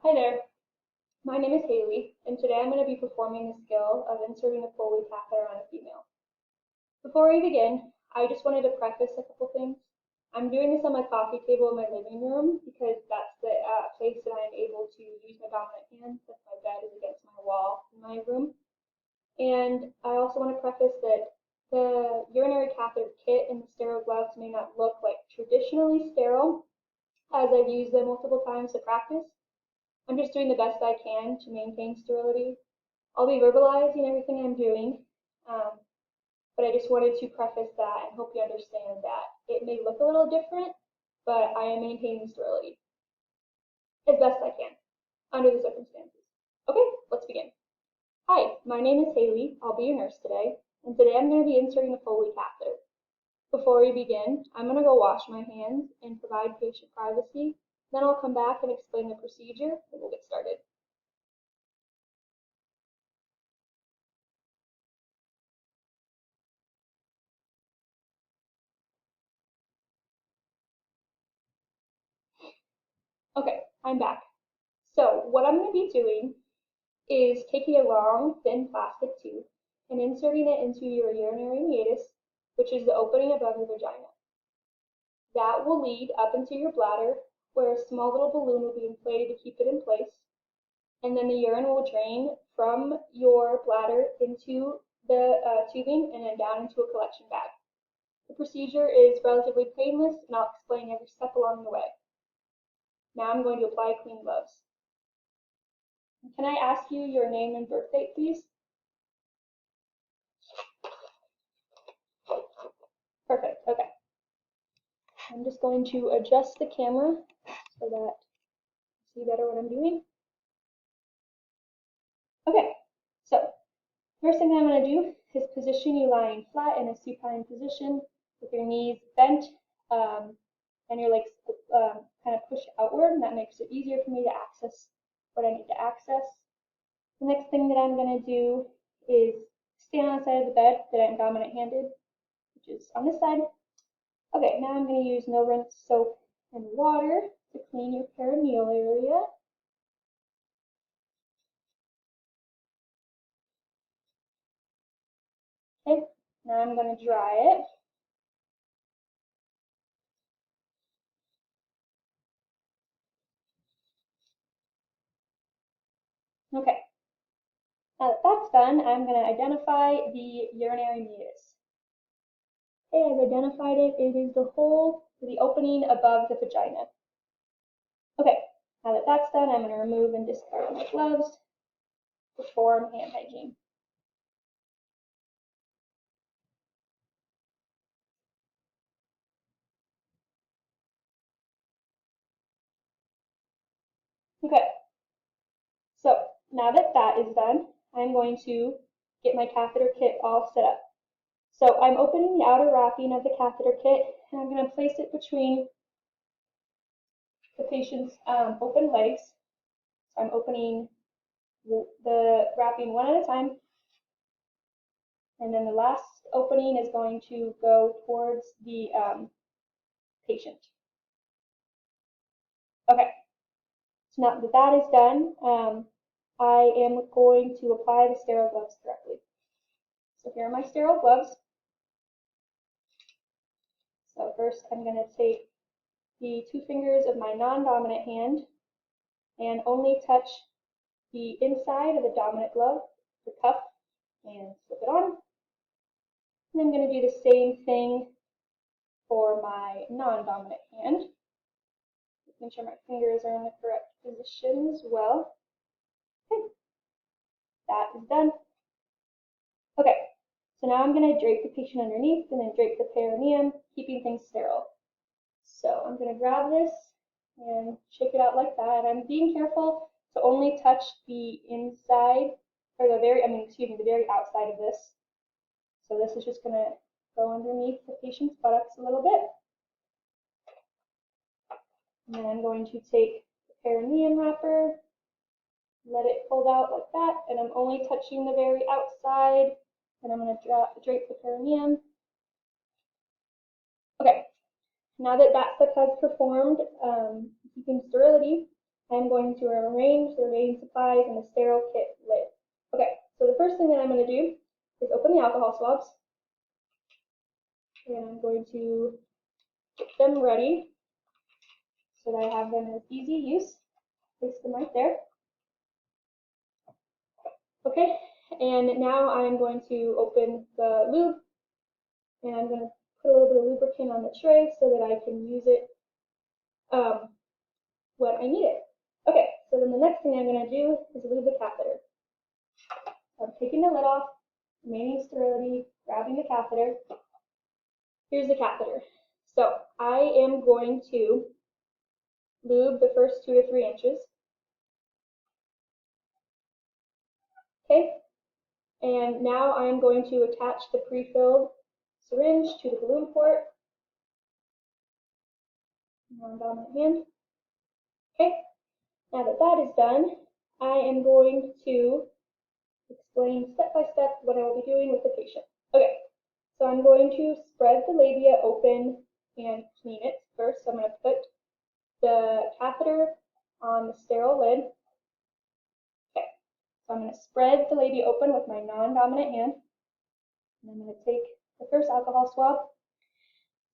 Hi there, my name is Haley, and today I'm going to be performing the skill of inserting a Foley catheter on a female. Before we begin, I just wanted to preface a couple things. I'm doing this on my coffee table in my living room because that's the place that I'm able to use my dominant hand since my bed is against my wall in my room. And I also want to preface that the urinary catheter kit and the sterile gloves may not look like traditionally sterile, as I've used them multiple times to practice. I'm just doing the best I can to maintain sterility. I'll be verbalizing everything I'm doing, but I just wanted to preface that and hope you understand that it may look a little different, but I am maintaining sterility as best I can under the circumstances. Okay, let's begin. Hi, my name is Haley. I'll be your nurse today, and today I'm going to be inserting a Foley catheter. Before we begin, I'm going to go wash my hands and provide patient privacy. Then I'll come back and explain the procedure, and we'll get started. Okay, I'm back. So what I'm going to be doing is taking a long, thin plastic tube and inserting it into your urinary meatus, which is the opening above your vagina. That will lead up into your bladder, where a small little balloon will be inflated to keep it in place, and then the urine will drain from your bladder into the tubing and then down into a collection bag. The procedure is relatively painless, and I'll explain every step along the way. Now I'm going to apply clean gloves. Can I ask you your name and birth date, please? Perfect, okay. I'm just going to adjust the camera so that you see better what I'm doing. Okay, so first thing I'm going to do is position you lying flat in a supine position with your knees bent and your legs kind of push outward, and that makes it easier for me to access what I need to access. The next thing that I'm going to do is stand on the side of the bed that I'm dominant handed, which is on this side. Okay, now I'm going to use no rinse soap and water to clean your perineal area. Okay, now I'm going to dry it. Okay, now that that's done, I'm going to identify the urinary meatus. Okay, I've identified it. It is the hole, the opening above the vagina. Okay, now that that's done, I'm going to remove and discard my gloves, perform hand hygiene. Okay, so now that that is done, I'm going to get my catheter kit all set up. So I'm opening the outer wrapping of the catheter kit, and I'm going to place it between the patient's open legs. So I'm opening the wrapping one at a time, and then the last opening is going to go towards the patient. Okay, so now that that is done, I am going to apply the sterile gloves correctly. So here are my sterile gloves. So first I'm going to take the two fingers of my non-dominant hand and only touch the inside of the dominant glove, the cuff, and slip it on. And I'm going to do the same thing for my non-dominant hand. Making sure my fingers are in the correct position as well. Okay, that is done. Okay, so now I'm going to drape the patient underneath and then drape the perineum, keeping things sterile. So I'm going to grab this and shake it out like that. I'm being careful to only touch the inside, or the very outside of this. So this is just going to go underneath the patient's buttocks a little bit. And then I'm going to take the perineum wrapper, let it fold out like that, and I'm only touching the very outside, and I'm going to drape the perineum. Okay, now that that step has performed, keeping sterility, I'm going to arrange the remaining supplies in the sterile kit lid. Okay, so the first thing that I'm going to do is open the alcohol swabs, and I'm going to get them ready so that I have them as easy use. Place them right there. Okay, and now I'm going to open the lube, and I'm going to put a little bit of lubricant on the tray so that I can use it when I need it. Okay, so then the next thing I'm going to do is lube the catheter. So I'm taking the lid off, remaining sterility, grabbing the catheter. Here's the catheter. So I am going to lube the first 2 to 3 inches. Okay, and now I'm going to attach the pre-filled syringe to the balloon port. Non-dominant hand. Okay, now that that is done, I am going to explain step by step what I will be doing with the patient. Okay, so I'm going to spread the labia open and clean it first. So I'm going to put the catheter on the sterile lid. Okay, so I'm going to spread the labia open with my non-dominant hand. And I'm going to take the first alcohol swab.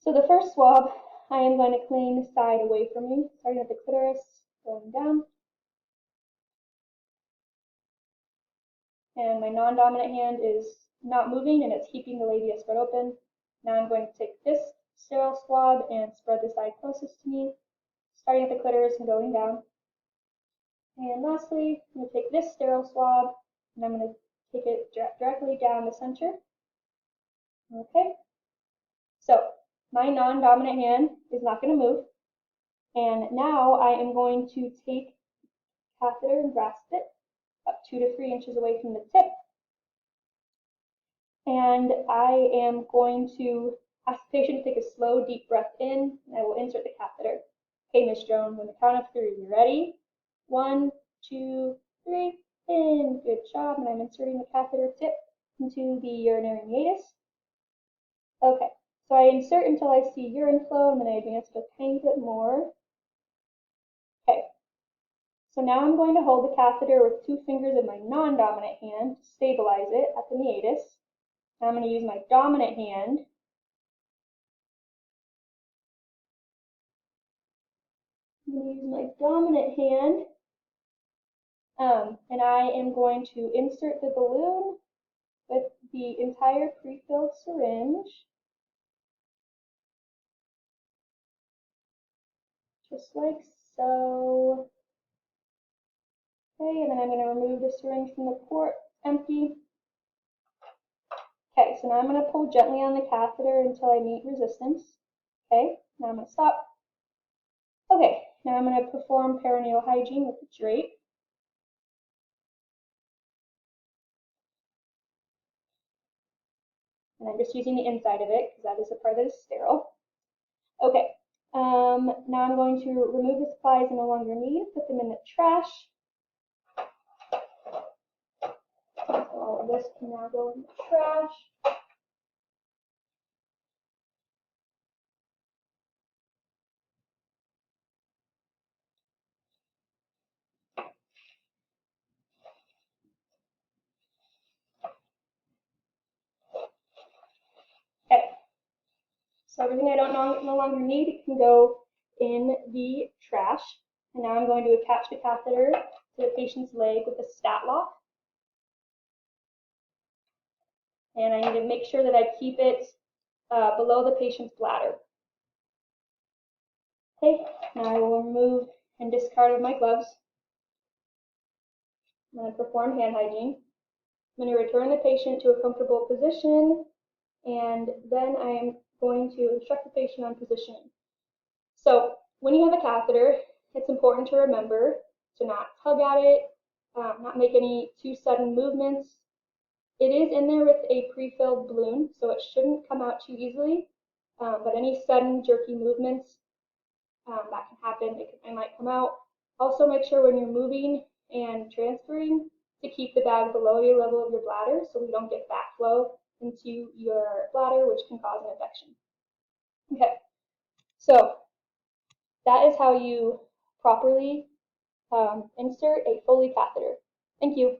So the first swab, I am going to clean the side away from me, starting at the clitoris, going down. And my non-dominant hand is not moving and it's keeping the labia spread open. Now I'm going to take this sterile swab and spread the side closest to me, starting at the clitoris and going down. And lastly, I'm going to take this sterile swab and I'm going to take it directly down the center. Okay, so my non-dominant hand is not going to move. And now I am going to take the catheter and grasp it up 2 to 3 inches away from the tip. And I am going to ask the patient to take a slow, deep breath in, and I will insert the catheter. Okay, Miss Jones, on the count of 3, you ready? 1, 2, 3, in. Good job. And I'm inserting the catheter tip into the urinary meatus. Okay, so I insert until I see urine flow, and then I advance it a tiny bit more. Okay, so now I'm going to hold the catheter with 2 fingers of my non-dominant hand to stabilize it at the meatus. Now I'm going to use my dominant hand. I'm going to use my dominant hand, and I am going to insert the balloon with the entire pre-filled syringe, just like so. Okay, and then I'm going to remove the syringe from the port, empty. Okay, so now I'm going to pull gently on the catheter until I meet resistance. Okay, now I'm going to stop. Okay, now I'm going to perform perineal hygiene with the drape. And I'm just using the inside of it because that is the part that is sterile. Okay, now I'm going to remove the supplies I no longer need, put them in the trash. So all of this can now go in the trash. Okay, so everything I no longer need can go in the trash. And now I'm going to attach the catheter to the patient's leg with a stat lock. And I need to make sure that I keep it below the patient's bladder. Okay, now I will remove and discard my gloves. I'm going to perform hand hygiene. I'm going to return the patient to a comfortable position, and then I am going to instruct the patient on positioning. So when you have a catheter, it's important to remember to not tug at it, not make any too sudden movements. It is in there with a pre-filled balloon, so it shouldn't come out too easily, but any sudden jerky movements that can happen, it might come out. Also make sure when you're moving and transferring to keep the bag below your level of your bladder so we don't get backflow into your bladder, which can cause an infection. Okay, so that is how you properly insert a Foley catheter. Thank you.